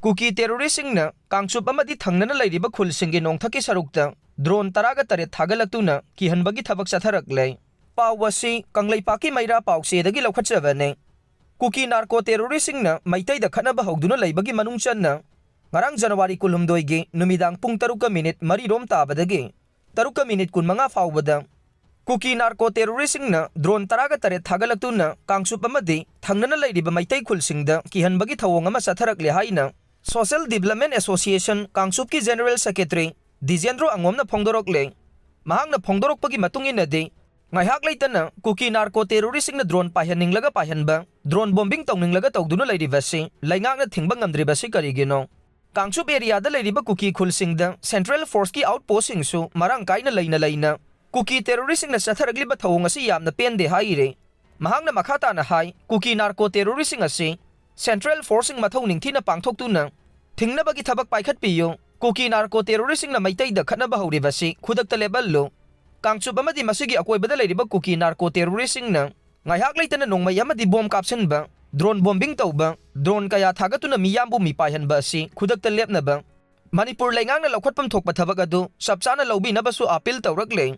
Kuki terrorist-singna Kangchup Amadi Thangnana Leiriba Khunsingi Nongthakki Sarukta drone Thagatlaktuna Thagatlaktuna Kihanbagi Thabak Chatharakle Pawasi Kangleipaki Maira Pausedagi Lokhatchabane Kuki narco terrorist-singna Maitayda Khanaba Hogduna Leibagi Manungchanna Ngarang January kulumdoigi numidang pung 3 minute marirom tabadagi 3 minute kun mga fawbada Kuki narco terrorist-singna drone Thagatlaktuna Thagatlaktuna Kangchup Amadi Thangnana Leiriba Maitay Khunsingi Kihanbagi Thawong ama Chatharakle haina Social Development Association Kangchup ki General Secretary Dizendro Angomna Phongdorokle Mahangna Phongdorokpagi matunginadi ngaihak leitana Kuki narco terrorist-singna drone pahaninglaga pahanba drone bombing tawninglaga tawduna leiribasi laingakna thingba ngamdribasi karigino Kangchup area da leiriba Kuki Khunsingi Central Force ki outpost singsu marang kaina leina Kuki terrorist-singna Chatharakliba thawong asi yamna pende haire mahangna makhata na hai Kuki narco terrorist-sing asi Central Force mathau ningthina pangthoktuna thingnabagi thabak paikhatpiyo Kuki narco terrorist-singna maitayda khatnaba hawribasi khudakta level lo Kangchup Amadi masigi akoibada leiriba Kuki narco terrorist-singna ngaihak leitana nongmai amadi bomb kapsenba drone bombing tawba drone kaya thagatuna miyambu mipaihanba asi khudakta lepnaba Manipur laingangna lokhatpam thokpa thabak adu sapchana lawbinabasu appeal tawrakle